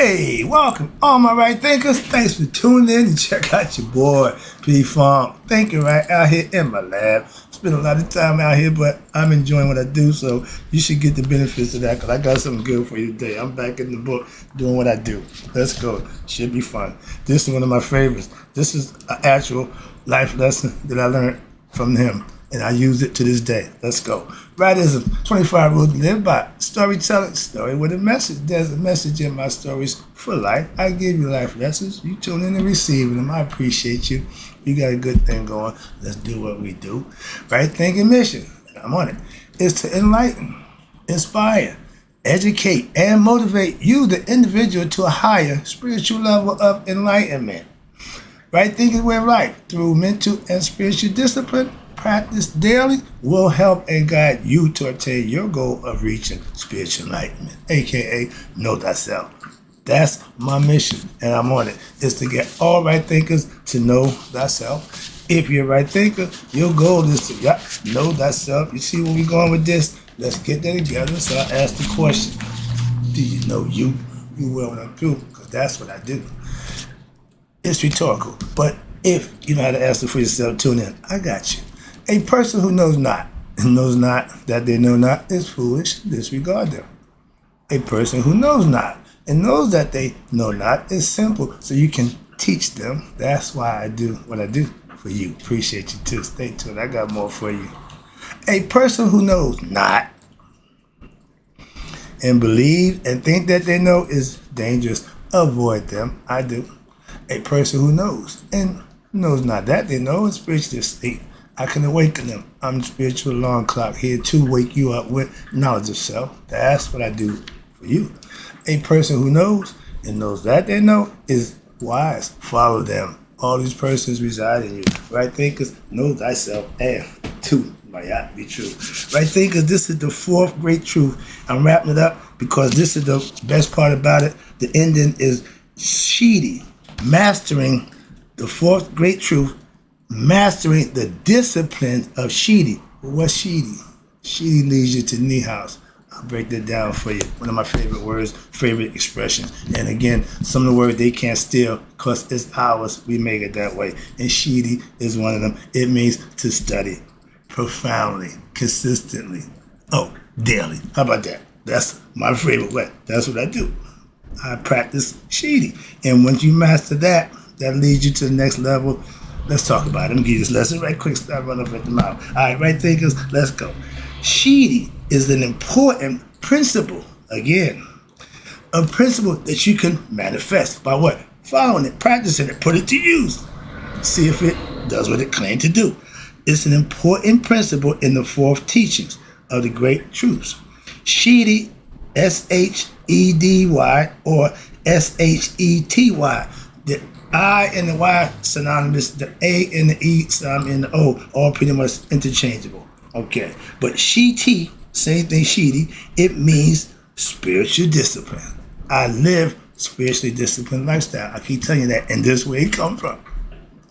Hey, welcome, all my right thinkers. Thanks for tuning in to check out your boy, P Funk. Thinking right out here in my lab. Spend a lot of time out here, but I'm enjoying what I do, so you should get the benefits of that because I got something good for you today. I'm back in the book doing what I do. Let's go. Should be fun. This is one of my favorites. This is an actual life lesson that I learned from him, and I use it to this day. Let's go. Rightism, 25 rules to live by. Storytelling, story with a message. There's a message in my stories for life. I give you life lessons. You tune in and receive them. I appreciate you. You got a good thing going. Let's do what we do. Right thinking mission, I'm on it, is to enlighten, inspire, educate, and motivate you, the individual, to a higher spiritual level of enlightenment. Right thinking way of life through mental and spiritual discipline. Practice daily will help and guide you to attain your goal of reaching spiritual enlightenment, aka know thyself. That's my mission, and I'm on it. Is to get all right thinkers to know thyself. If you're a right thinker, your goal is to know thyself. You see where we're going with this? Let's get that together. So I ask the question: do you know you? You will when I'm through, because that's what I do. It's rhetorical, but if you know how to answer for yourself, tune in. I got you. A person who knows not and knows not that they know not is foolish. Disregard them. A person who knows not and knows that they know not is simple, so you can teach them. That's why I do what I do for you. Appreciate you too. Stay tuned. I got more for you. A person who knows not and believe and think that they know is dangerous. Avoid them. I do. A person who knows and knows not that they know is spiritually asleep. I can awaken them. I'm the spiritual alarm clock here to wake you up with knowledge of self. That's what I do for you. A person who knows and knows that they know is wise. Follow them. All these persons reside in you. Right thinkers, know thyself, and two might be true. Right thinkers, this is the fourth great truth. I'm wrapping it up because this is the best part about it. The ending is Shedy, mastering the fourth great truth. Mastering the discipline of Shedy. What's Shedy? Shedy leads you to Nehast. I'll break that down for you. One of my favorite words, favorite expressions. And again, some of the words they can't steal because it's ours. We make it that way. And Shedy is one of them. It means to study profoundly, consistently. Oh, daily. How about that? That's my favorite way. That's what I do. I practice Shedy. And once you master that, that leads you to the next level. Let's talk about it. Let me give you this lesson right quick. Stop running up at the mouth. All right, right thinkers, let's go. Shedy is an important principle. Again, a principle that you can manifest by what? Following it, practicing it, put it to use. See if it does what it claimed to do. It's an important principle in the fourth teachings of the great truths. Shedy, S-H-E-D-Y or S-H-E-T-Y. The I and the Y synonymous, the A and the E synonymous, and the O, all pretty much interchangeable. Okay. But Shedy, same thing, Shedy, it means spiritual discipline. I live spiritually disciplined lifestyle. I keep telling you that, and this is where it comes from.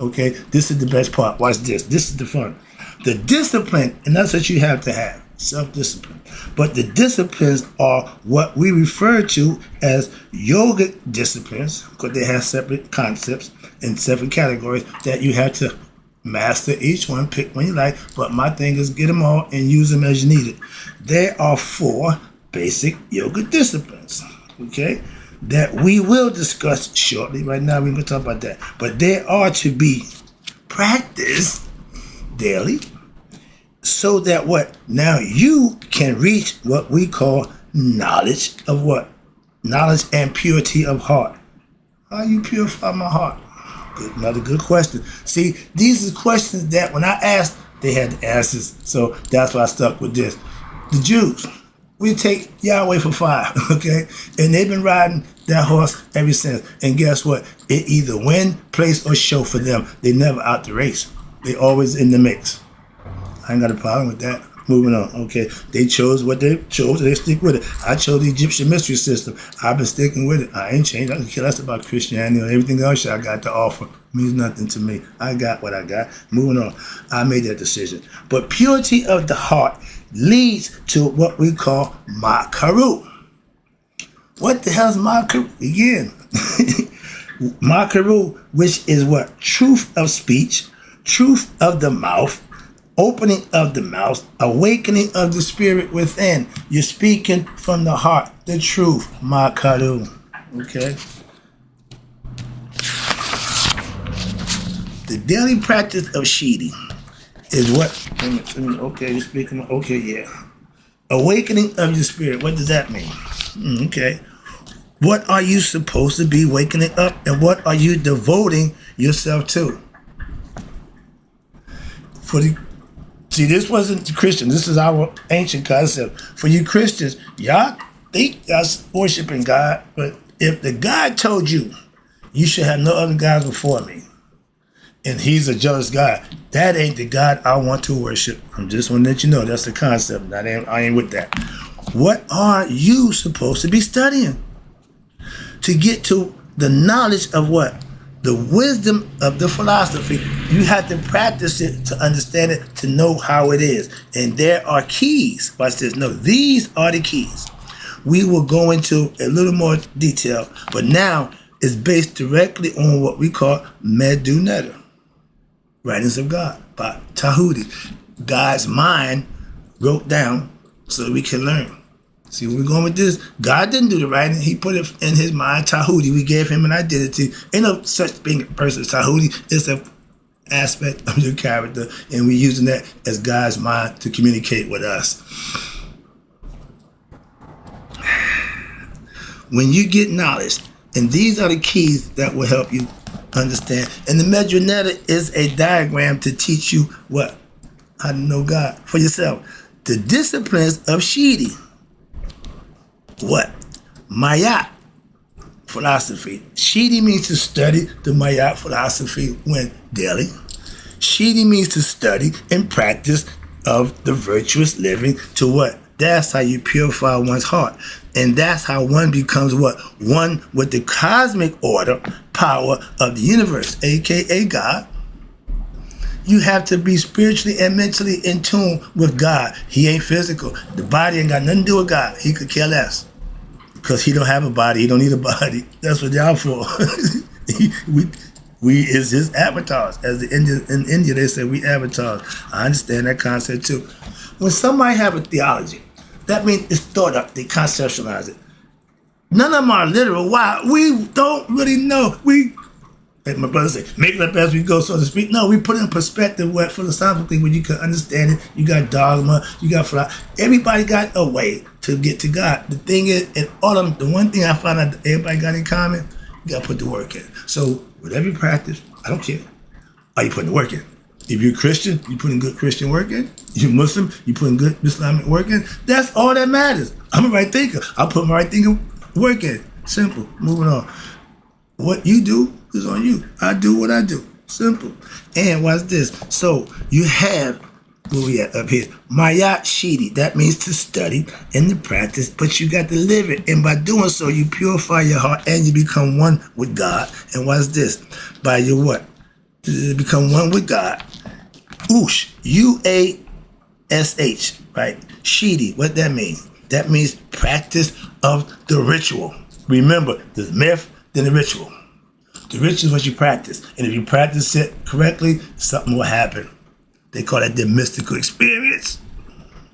Okay? This is the best part. Watch this. This is the fun. The discipline, and that's what you have to have. Self-discipline. But the disciplines are what we refer to as yogic disciplines, because they have separate concepts and separate categories that you have to master each one, pick one you like. But my thing is get them all and use them as you need it. There are 4 basic yoga disciplines, okay, that we will discuss shortly. Right now we're going to talk about that. But they are to be practiced daily, so that what? Now you can reach what we call knowledge of what? Knowledge and purity of heart. How you purify my heart? Good, another good question. See, these are questions that when I asked, they had the answers. So that's why I stuck with this. The Jews, we take Yahweh for fire, okay? And they've been riding that horse ever since. And guess what? It either win, place, or show for them. They never out the race. They always in the mix. I ain't got a problem with that. Moving on. Okay. They chose what they chose. They stick with it. I chose the Egyptian mystery system. I've been sticking with it. I ain't changed. I don't care less about Christianity or everything else I got to offer. It means nothing to me. I got what I got. Moving on. I made that decision. But purity of the heart leads to what we call makaru. What the hell's makaru? Again, makaru, which is what? Truth of speech, truth of the mouth, opening of the mouth, awakening of the spirit within. You're speaking from the heart, the truth, makaru. Okay? The daily practice of Shedy is what? Okay, you're speaking. Okay, yeah. Awakening of your spirit. What does that mean? Okay. What are you supposed to be wakening up, and what are you devoting yourself to? See, this wasn't Christian. This is our ancient concept. For you Christians, y'all think y'all worshiping God, but if the God told you, you should have no other gods before me, and he's a jealous God, that ain't the God I want to worship. I'm just want to let you know that's the concept. I ain't with that. What are you supposed to be studying? To get to the knowledge of what? The wisdom of the philosophy. You have to practice it to understand it, to know how it is. And there are keys. Watch this. No, these are the keys. We will go into a little more detail, but now it's based directly on what we call Medunetta. Writings of God by Tahuti. God's mind wrote down so we can learn. See where we're going with this? God didn't do the writing. He put it in his mind, Tahuti. We gave him an identity. Ain't no such thing person as Tahuti. It's an aspect of your character, and we're using that as God's mind to communicate with us. When you get knowledge, and these are the keys that will help you understand. And the Medunetta is a diagram to teach you what? How to know God for yourself. The disciplines of Shedy. What? Mayat philosophy. Shedy means to study the Mayat philosophy when daily. Shedy means to study and practice of the virtuous living to what? That's how you purify one's heart. And that's how one becomes what? One with the cosmic order, power of the universe, aka God. You have to be spiritually and mentally in tune with God. He ain't physical. The body ain't got nothing to do with God. He could care less. Because he don't have a body. He don't need a body. That's what y'all for. we is his avatars. As in India, they say we avatars. I understand that concept too. When somebody have a theology, that means it's thought up. They conceptualize it. None of them are literal. Why? We don't really know. Like my brother said, make it up as we go, so to speak. No, we put in perspective what philosophically where you can understand it. You got dogma, you got philosophy. Everybody got a way to get to God. The thing is, in all of them, the one thing I found out that everybody got in common, you got to put the work in. So whatever you practice, I don't care. Are you putting the work in? If you're Christian, you putting good Christian work in. If you're Muslim, you putting good Islamic work in. That's all that matters. I'm a right thinker. I put my right thinking work in. Simple. Moving on. What you do is on you. I do what I do. Simple. And watch this. So you have, where we at up here? Mayat Shedy. That means to study and to practice, but you got to live it. And by doing so, you purify your heart and you become one with God. And watch this. By your what? To become one with God. Ush. U-A-S-H. Right? Shedy. What that means? That means practice of the ritual. Remember, the myth, then the ritual. The ritual is what you practice. And if you practice it correctly, something will happen. They call that the mystical experience.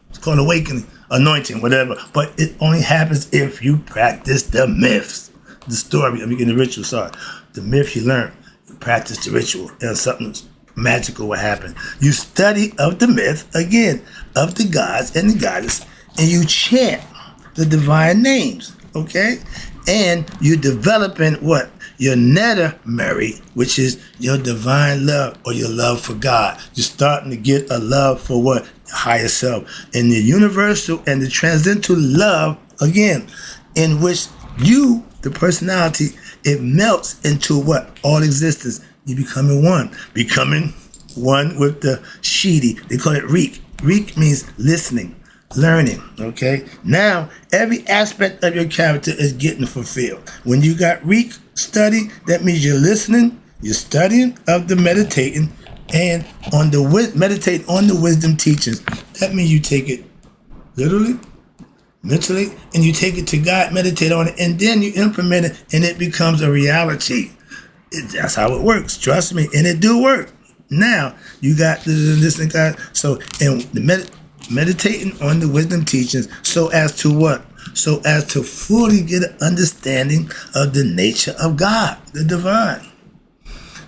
It's called awakening, anointing, whatever. But it only happens if you practice the myths. The story, the ritual, the myth you learn. You practice the ritual, and something magical will happen. You study of the myth, again, of the gods and the goddess, and you chant the divine names, okay? And you're developing what? Your netta Mary, which is your divine love or your love for God. You're starting to get a love for what? Higher self. And the universal and the transcendental love, again, in which you, the personality, it melts into what? All existence. You becoming one. Becoming one with the Shedy. They call it WRIGHT. WRIGHT means listening. Learning, okay? Now, every aspect of your character is getting fulfilled. When you got WRIGHT study, that means you're listening, you're studying of the meditating, and on the meditate on the wisdom teachings. That means you take it literally, mentally, and you take it to God, meditate on it, and then you implement it, and it becomes a reality. That's how it works. Trust me, and it do work. Now you got this and God. So, and the meditating on the wisdom teachings, so as to what? So as to fully get an understanding of the nature of God, the divine.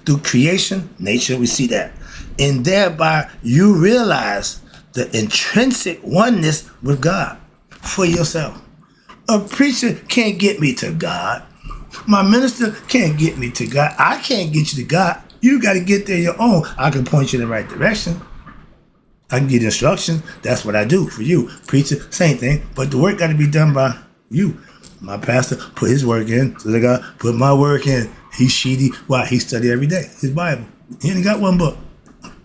Through creation, nature, we see that, and thereby you realize the intrinsic oneness with God for yourself. A preacher can't get me to God. My minister can't get me to God. I can't get you to God. You got to get there your own. I can point you in the right direction. I can give instructions. That's what I do for you. Preacher, same thing. But the work got to be done by you. My pastor put his work in. So I got to put my work in. He's Shedy. Why? He study every day. His Bible. He only got one book.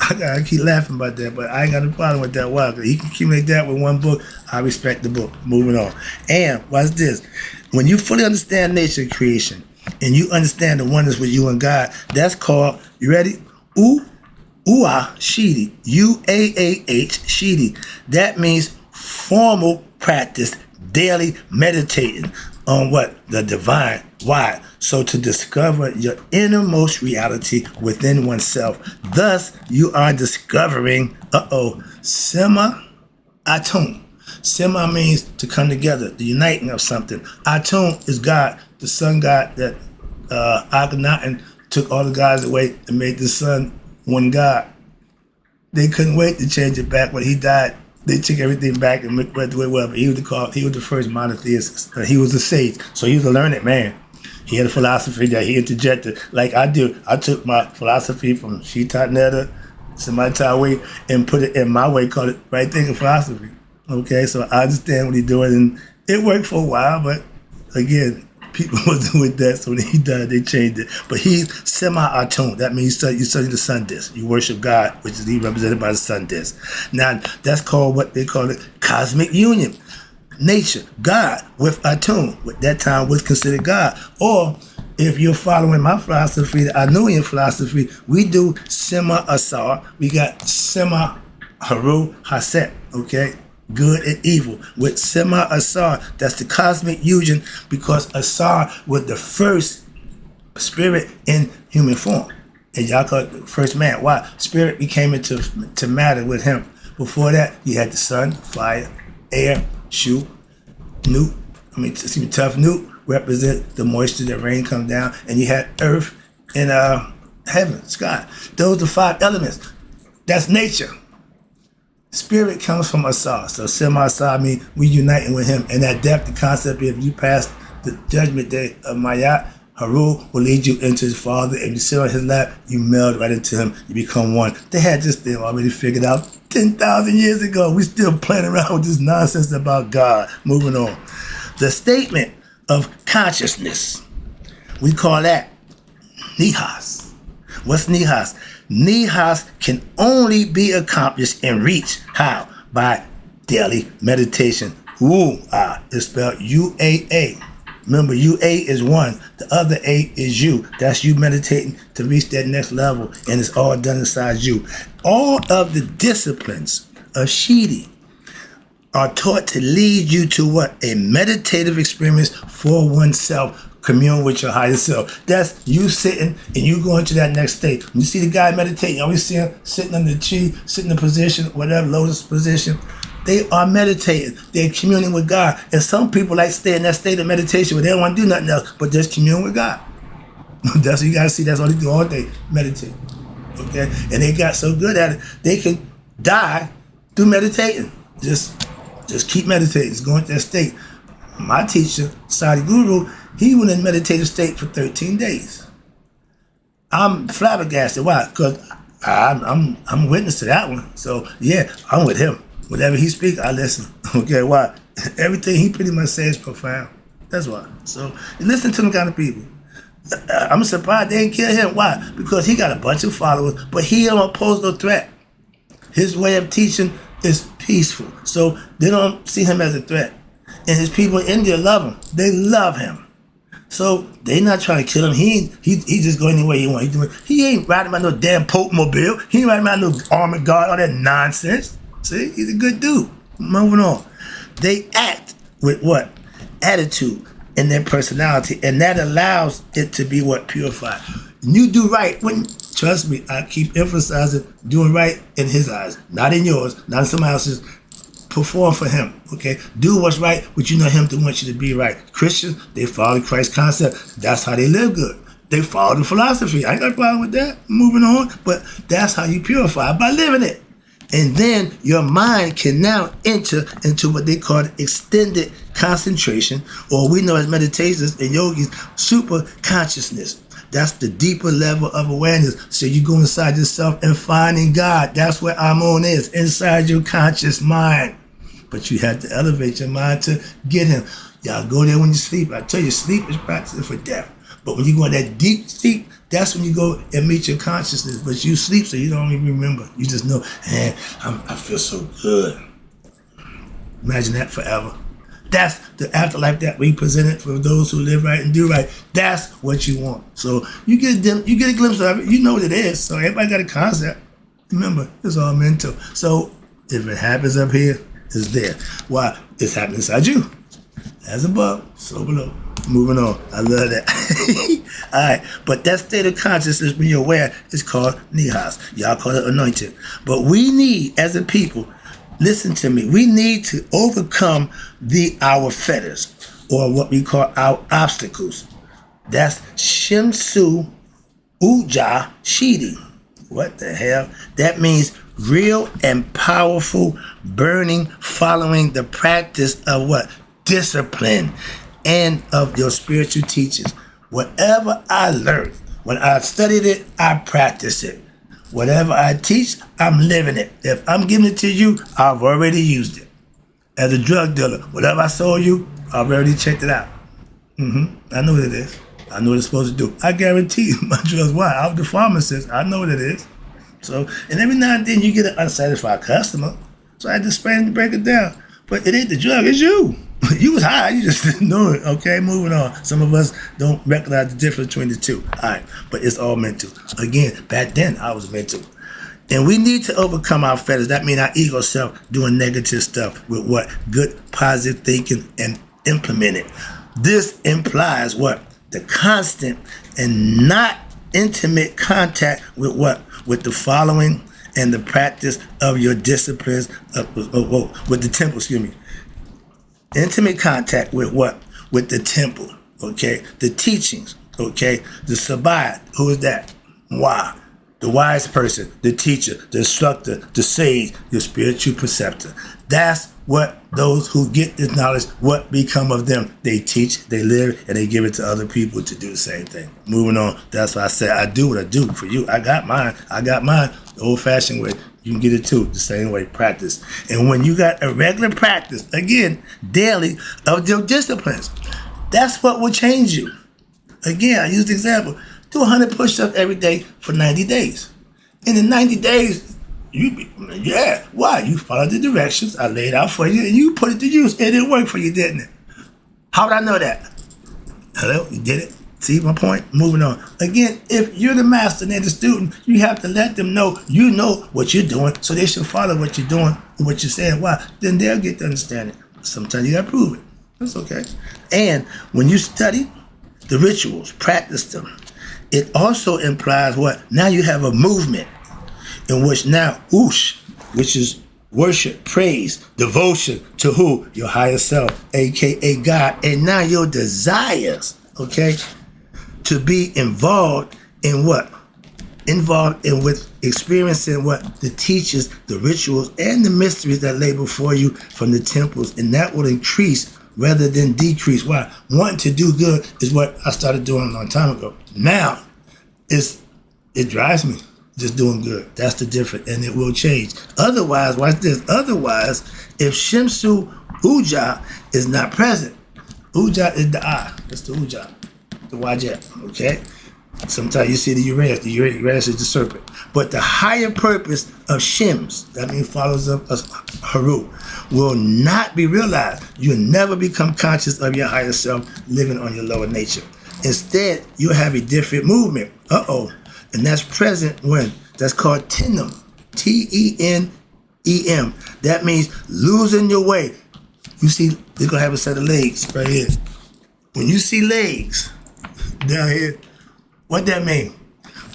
I keep laughing about that, but I ain't got a problem with that. Why? Because he can accumulate that with one book. I respect the book. Moving on. And watch this. When you fully understand nature and creation, and you understand the oneness with you and God, that's called, you ready? Shedy. UAAH, Shedy. That means formal practice, daily meditating on what? The divine. Why? So to discover your innermost reality within oneself. Thus, you are discovering, semi-atone. Semi means to come together, the uniting of something. Atone is God, the sun God that Akhenaten took all the gods away and made the sun one God. They couldn't wait to change it back. When he died, they took everything back and went the way well. But he was the first monotheist. He was a sage, so he was a learned man. He had a philosophy that he interjected, like I do. I took my philosophy from Shitat Netta, Samaitai way, and put it in my way, called it right thinking philosophy. Okay, so I understand what he's doing, and it worked for a while, but again, people wasn't with that, so when he died, they changed it. But he's semi-atone. That means you study the sun disk. You worship God, which is he represented by the sun disk. Now, that's called what they call it, cosmic union. Nature, God with atone, what that time was considered God. Or if you're following my philosophy, the Anuian philosophy, we do sema-asar. We got sema-haru haset, okay? Good and evil. With sema-asar, that's the cosmic union, because asar was the first spirit in human form. And y'all call it the first man. Why? Spirit became into matter with him. Before that, you had the sun, fire, air, tough newt represent the moisture that rain comes down, and you had earth and heaven, sky. Those are 5 elements. That's nature. Spirit comes from Asar. So semi-Asar means we uniting with him. And that depth, the concept, if you pass the judgment day of Mayat, Haru will lead you into his father, and you sit on his lap, you meld right into him, you become one. They had this thing already figured out 10,000 years ago. We still playing around with this nonsense about God. Moving on. The statement of consciousness, we call that Nehast. What's Nehast? Nehast can only be accomplished and reached. How? By daily meditation. It's spelled UAA. Remember, UA is one. The other A is you. That's you meditating to reach that next level, and it's all done inside you. All of the disciplines of Shedy are taught to lead you to what? A meditative experience for oneself. Commune with your higher self. That's you sitting and you going to that next state. When you see the guy meditating, you always see him sitting under the tree, sitting in a position, whatever, lotus position. They are meditating. They're communing with God. And some people like stay in that state of meditation where they don't want to do nothing else but just commune with God. That's what you got to see. That's all they do all day, meditate. Okay? And they got so good at it, they can die through meditating. Just keep meditating. Just go into that state. My teacher, Sadi Guru, he went in meditative state for 13 days. I'm flabbergasted. Why? Because I'm a witness to that one. So, yeah, I'm with him. Whatever he speaks, I listen. Okay, why? Everything he pretty much says is profound. That's why. So, listen to them kind of people. I'm surprised they didn't kill him. Why? Because he got a bunch of followers, but he don't pose no threat. His way of teaching is peaceful. So, they don't see him as a threat. And his people in India love him. They love him. So they not trying to kill him. He just go anywhere he want. He ain't riding about no damn Pope mobile. He ain't riding about no armored guard, all that nonsense. See, he's a good dude. Moving on. They act with what? Attitude and their personality. And that allows it to be what? Purified. And you do right when, trust me, I keep emphasizing doing right in his eyes, not in yours, not in somebody else's. Perform for him, okay? Do what's right, but you know him to want you to be right. Christians, they follow Christ's concept. That's how they live good. They follow the philosophy. I ain't got a problem with that. Moving on, but that's how you purify, by living it. And then your mind can now enter into what they call extended concentration, or we know as meditations and yogis, super consciousness. That's the deeper level of awareness. So you go inside yourself and finding God. That's where Amon is, inside your conscious mind. But you have to elevate your mind to get him. Y'all go there when you sleep. I tell you, sleep is practicing for death. But when you go in that deep sleep, that's when you go and meet your consciousness. But you sleep, so you don't even remember. You just know, man, I feel so good. Imagine that forever. That's the afterlife that we presented for those who live right and do right. That's what you want. So you get a glimpse of it. You know what it is. So everybody got a concept. Remember, it's all mental. So if it happens up here, it's there. Why? It's happening inside you. As above, so below. Moving on. I love that. All right. But that state of consciousness, when you're aware, is called Nehast. Y'all call it anointed. But we need, as a people, listen to me, we need to overcome our fetters, or what we call our obstacles. That's Shimsu Uja Shedy. What the hell? That means real and powerful burning following the practice of what? Discipline and of your spiritual teachings. Whatever I learned, when I studied it, I practiced it. Whatever I teach, I'm living it. If I'm giving it to you, I've already used it. As a drug dealer, whatever I sold you, I've already checked it out. I know what it is. I know what it's supposed to do. I guarantee you my drugs. Why? I'm the pharmacist. I know what it is. So, and every now and then you get an unsatisfied customer. So I had to explain and break it down. But it ain't the drug, it's you. You was high, you just didn't know it. Okay, moving on. Some of us don't recognize the difference between the two. All right, but it's all mental. Again, back then I was mental. And we need to overcome our fetters. That means our ego self doing negative stuff with what? Good, positive thinking and implement it. This implies what? The constant and not intimate contact with what? With the following and the practice of your disciplines, with the temple, Intimate contact with what? With the temple, okay? The teachings, okay? The Sabbath, who is that? Why? The wise person, the teacher, the instructor, the sage, the spiritual preceptor. That's what those who get this knowledge, what become of them. They teach, they live, and they give it to other people to do the same thing. Moving on. That's why I say I do what I do for you. I got mine. The old-fashioned way. You can get it too, the same way, practice. And when you got a regular practice, again, daily, of your disciplines, that's what will change you. Again, I use the example. Do 100 push-ups every day for 90 days. And in 90 days, why? You followed the directions I laid out for you, and you put it to use. And it worked for you, didn't it? How would I know that? Hello? You did it? See my point? Moving on. Again, if you're the master and they're the student, you have to let them know you know what you're doing, so they should follow what you're doing and what you're saying. Why? Then they'll get to understand it. Sometimes you gotta prove it. That's okay. And when you study the rituals, practice them, it also implies what? Now you have a movement in which now, which is worship, praise, devotion to who? Your higher self, aka God. And now your desires, okay, to be involved in what? Involved in with experiencing what? The teachers, the rituals, and the mysteries that lay before you from the temples. And that will increase rather than decrease. Why? Wanting to do good is what I started doing a long time ago. Now, it drives me just doing good. That's the difference, and it will change. Otherwise, watch this. Otherwise, if Shimsu Uja is not present, Uja is the I. That's the Uja. The Wajah, okay? Sometimes you see the Uranus. The Uranus is the serpent. But the higher purpose of Shims, that means follows of Haru, will not be realized. You'll never become conscious of your higher self living on your lower nature. Instead, you'll have a different movement. And that's present when? That's called Tenem. Tenem. That means losing your way. You see, they're going to have a set of legs right here. When you see legs down here, what that mean?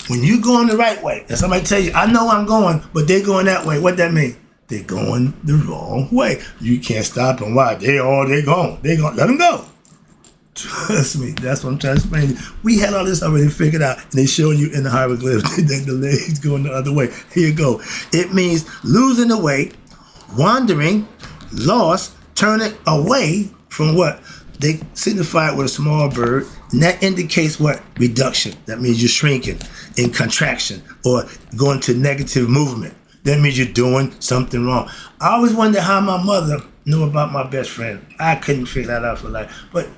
When you going the right way, and somebody tell you, I know I'm going, but they're going that way, what that mean? They're going the wrong way. You can't stop them. Why? They're gone. They're going. Let them go. Trust me. That's what I'm trying to explain. We had all this already figured out, and they show you in the hieroglyphs that the legs going the other way. Here you go. It means losing the way, wandering, lost, turning away from what? They signify it with a small bird, and that indicates what? Reduction. That means you're shrinking, in contraction, or going to negative movement. That means you're doing something wrong. I always wonder how my mother knew about my best friend. I couldn't figure that out for life. But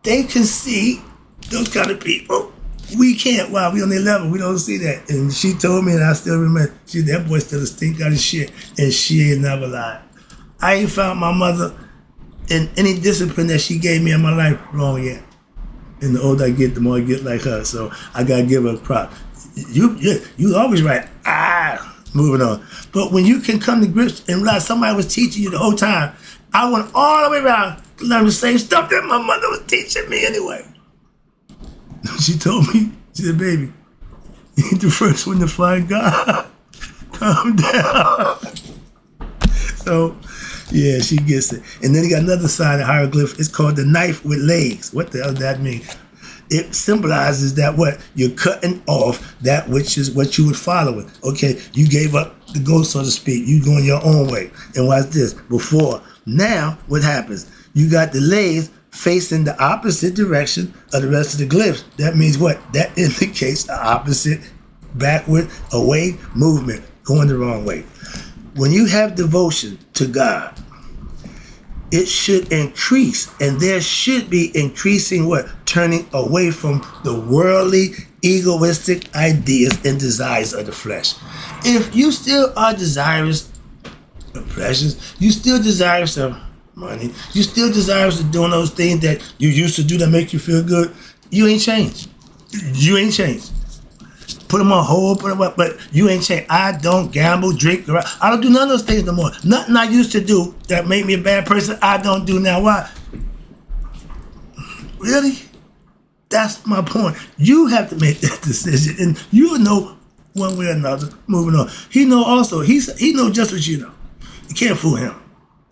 they can see those kind of people. We can't. Wow, we on their level. We don't see that. And she told me, and I still remember, that boy still a stink out of shit, and she ain't never lied. I ain't found my mother in any discipline that she gave me in my life wrong yet. And the older I get, the more I get like her. So I gotta give her a prop. You always right. Moving on. But when you can come to grips and realize somebody was teaching you the whole time, I went all the way around to learn the same stuff that my mother was teaching me anyway. She told me, she said, baby, you ain't the first one to find God. Calm down. So, yeah, she gets it. And then you got another side of the hieroglyph. It's called the knife with legs. What the hell does that mean? It symbolizes that what? You're cutting off that which is what you were following. Okay, you gave up the ghost, so to speak. You going your own way. And watch this. Before. Now, what happens? You got the legs facing the opposite direction of the rest of the glyphs. That means what? That indicates the opposite, backward, away movement, going the wrong way. When you have devotion to God, it should increase, and there should be increasing what? Turning away from the worldly, egoistic ideas and desires of the flesh. If you still are desirous of pleasures, you still desirous of money, you still desirous of doing those things that you used to do that make you feel good, you ain't changed. You ain't changed. Put them on hold, put them up, but you ain't changed. I don't gamble, drink, I don't do none of those things no more. Nothing I used to do that made me a bad person, I don't do now. Why? Really? That's my point. You have to make that decision, and you know one way or another. Moving on. He know also. He know just what you know. You can't fool him.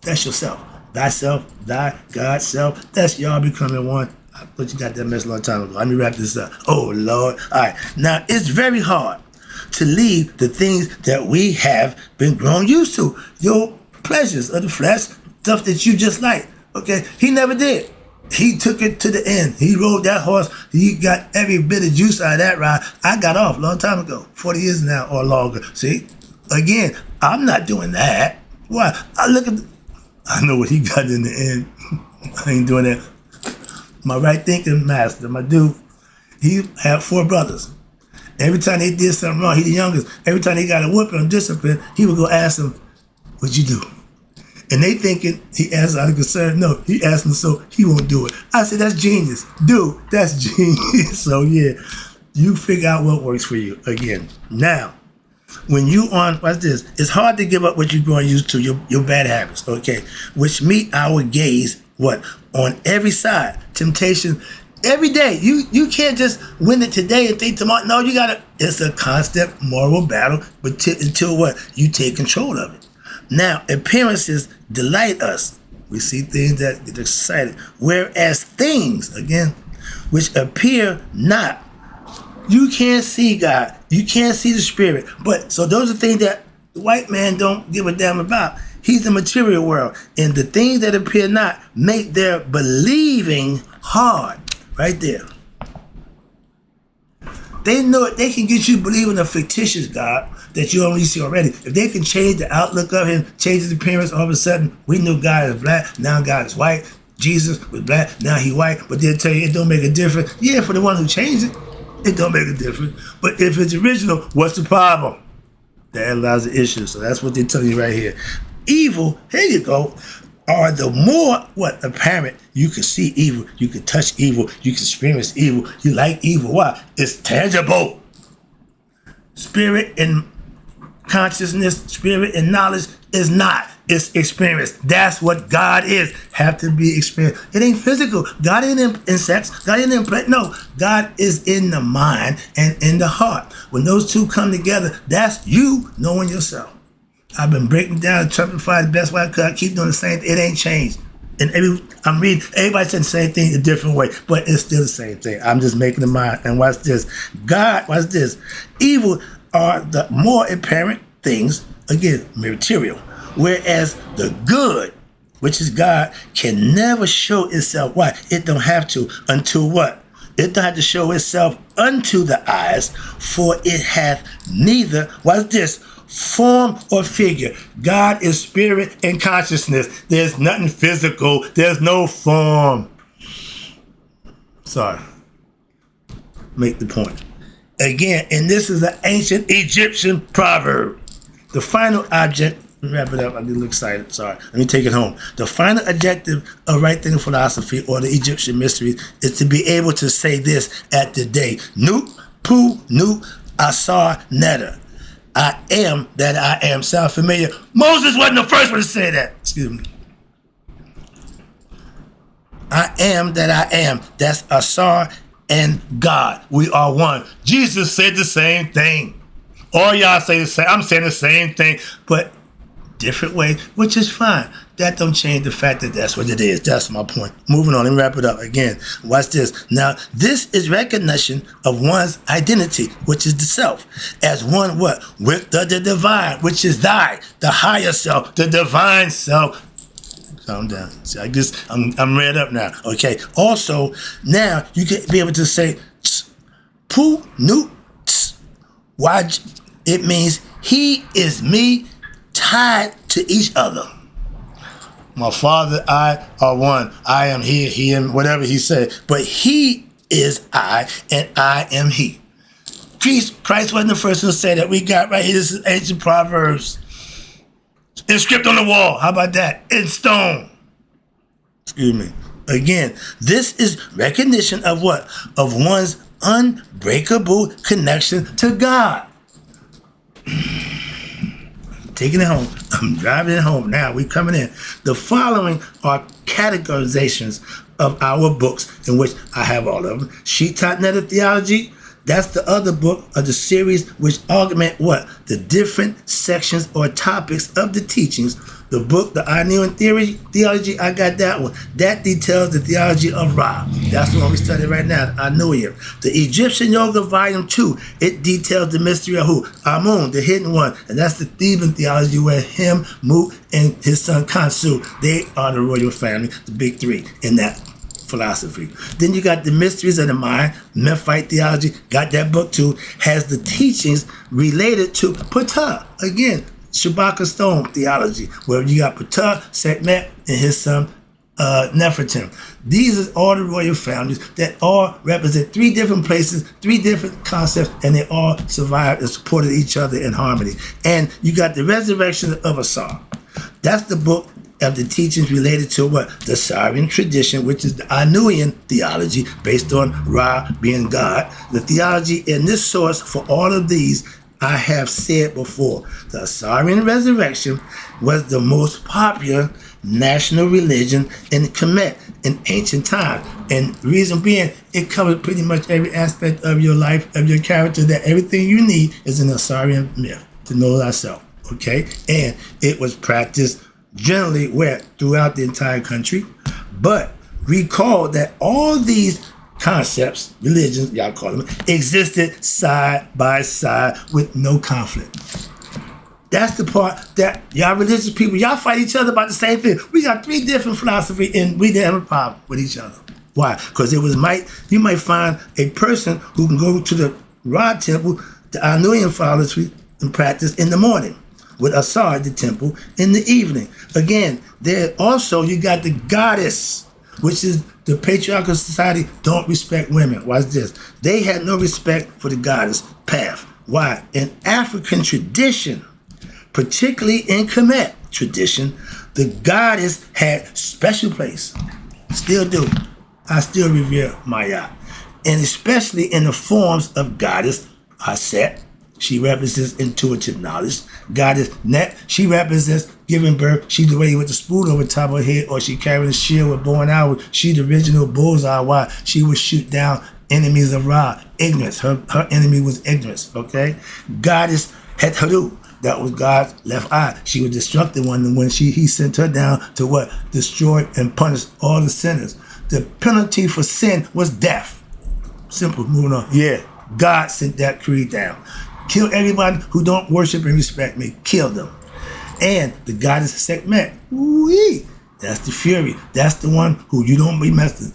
That's yourself. Thyself, thy, God, self. That's y'all becoming one. I thought you got that mess a long time ago. Let me wrap this up. Oh, Lord. All right. Now, it's very hard to leave the things that we have been grown used to. Your pleasures of the flesh, stuff that you just like. Okay? He never did. He took it to the end. He rode that horse. He got every bit of juice out of that ride. I got off a long time ago. 40 years now or longer. See? Again, I'm not doing that. Why? I know what he got in the end. I ain't doing that. My right thinking master, my dude, he had 4 brothers. Every time they did something wrong, he the youngest. Every time they got a whooping or discipline, he would go ask them, what'd you do? And they thinking he asked out of concern. No, he asked them so he won't do it. I said, that's genius. Dude, that's genius. So yeah, you figure out what works for you. Again, now, when you on, watch this, it's hard to give up what you're growing used to, your bad habits, okay? Which meet our gaze, what? On every side. Temptation, every day. You can't just win it today and think tomorrow. No, you gotta, it's a constant moral battle but until what? You take control of it. Now, appearances delight us. We see things that get excited. Whereas things, again, which appear not, you can't see God. You can't see the spirit. But so those are things that the white man don't give a damn about. He's the material world. And the things that appear not make their believing hard. Right there. They know it. They can get you believing a fictitious God that you only see already. If they can change the outlook of him, change his appearance, all of a sudden, we knew God is black, now God is white. Jesus was black, now he white. But they'll tell you it don't make a difference. Yeah, for the one who changed it, it don't make a difference. But if it's original, what's the problem? That allows the issue. So that's what they're telling you right here. Evil, here you go, are the more, apparent. You can see evil, you can touch evil, you can experience evil, you like evil. Why? It's tangible. Spirit and consciousness, spirit and knowledge is not. It's experienced. That's what God is. Have to be experienced. It ain't physical. God ain't in sex. God ain't in play. No, God is in the mind and in the heart. When those two come together, that's you knowing yourself. I've been breaking down, simplifying the best way I could. I keep doing the same thing. It ain't changed. And I'm reading, everybody saying the same thing a different way, but it's still the same thing. I'm just making the mind. And watch this. Watch this. Evil are the more apparent things, again, material. Whereas the good, which is God, can never show itself. Why? It don't have to until what? It don't have to show itself unto the eyes, for it hath neither, watch this, form or figure. God is spirit and consciousness. There's nothing physical. There's no form. Sorry. Make the point. Again, and this is an ancient Egyptian proverb. The final object, wrap it up, I get a little excited, sorry. Let me take it home. The final objective of right thinking philosophy or the Egyptian mysteries is to be able to say this at the day. Nuke, Pu, Nuke, Asar, Netta. I am that I am. Sound familiar? Moses wasn't the first one to say that. Excuse me. I am that I am. That's Asar and God. We are one. Jesus said the same thing. All y'all say the same. I'm saying the same thing, but different way, which is fine. That don't change the fact that that's what it is. That's my point. Moving on and wrap it up again. Watch this. Now, this is recognition of one's identity, which is the self, as one what? With the divine, which is thy, the higher self, the divine self. Calm down. See, I guess I'm read up now. Okay. Also, now you can be able to say pu nu ts. Why? It means he is me, tied to each other. My father, I are one. I am he am whatever he said. But he is I, and I am he. Christ wasn't the first one to say that. We got right here. This is ancient Proverbs. Inscript on the wall. How about that? In stone. Excuse me. Again, this is recognition of what? Of one's unbreakable connection to God. Taking it home. I'm driving it home now. We coming in. The following are categorizations of our books, in which I have all of them. Sheetot Netta Theology. That's the other book of the series which augment what? The different sections or topics of the teachings. The book, the Enlightenment Theology, I got that one. That details the theology of Ra. That's the one we study right now, Anuim. The Egyptian Yoga Volume 2, it details the mystery of who? Amun, the hidden one. And that's the Theban theology where him, Mu, and his son Khonsu, they are the royal family, the big three in that philosophy. Then you got the mysteries of the mind, Memphite theology, got that book too, has the teachings related to Ptah. Again, Shabaka Stone theology, where you got Ptah, Sekhmet, and his son Nefertim. These are all the royal families that all represent three different places, three different concepts, and they all survived and supported each other in harmony. And you got the resurrection of Asar. That's the book of the teachings related to what? The Syrian tradition, which is the Anuian theology, based on Ra being God. The theology in this source for all of these, I have said before, the Assyrian resurrection was the most popular national religion in Kemet in ancient times. And reason being, it covered pretty much every aspect of your life, of your character, that everything you need is an Assyrian myth to know thyself. Okay? And it was practiced generally where? Throughout the entire country. But recall that all these concepts, religions, y'all call them, existed side by side with no conflict. That's the part that y'all religious people, y'all fight each other about the same thing. We got three different philosophies and we didn't have a problem with each other. Why? Because you might find a person who can go to the Ra temple, the Anuian philosophy and practice in the morning, with Asar, the temple, in the evening. Again, there also you got the goddess, which is the patriarchal society don't respect women. Watch this. They had no respect for the goddess path. Why? In African tradition, particularly in Kemet tradition, the goddess had special place. Still do. I still revere Maya. And especially in the forms of goddess Aset, She represents intuitive knowledge. Goddess Net, she represents giving birth. She's the lady with the spoon over top of her head, or she carrying a shield with bow and arrow. She's the original bullseye. Why? She would shoot down enemies of Ra. Ignorance. Her enemy was ignorance. Okay? Goddess Het Haru. That was God's left eye. She was destructive one, and when he sent her down to what? Destroy and punish all the sinners. The penalty for sin was death. Simple. Moving on. Yeah. God sent that creed down. Kill everybody who don't worship and respect me. Kill them. And the goddess Sekhmet. Woo-wee. That's the fury. That's the one who you don't be messing.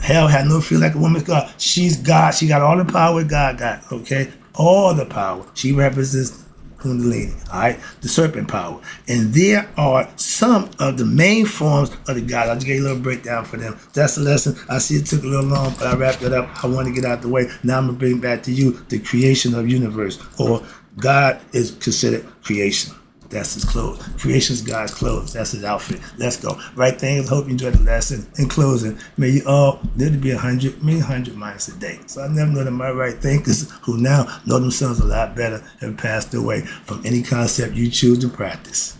Hell had no feel like a woman's God. She's God. She got all the power God got. Okay? All the power. She represents Kundalini, all right, the serpent power. And there are some of the main forms of the God. I just gave you a little breakdown for them. That's the lesson. I see it took a little long, but I wrapped it up. I want to get out the way. Now I'm going to bring back to you the creation of universe, or God is considered creation. That's his clothes. Creation is God's clothes. That's his outfit. Let's go. Right things. Hope you enjoyed the lesson. In closing, may you all live to be 100, me 100 minus a day. So I never know that my right thinkers who now know themselves a lot better and passed away from any concept you choose to practice.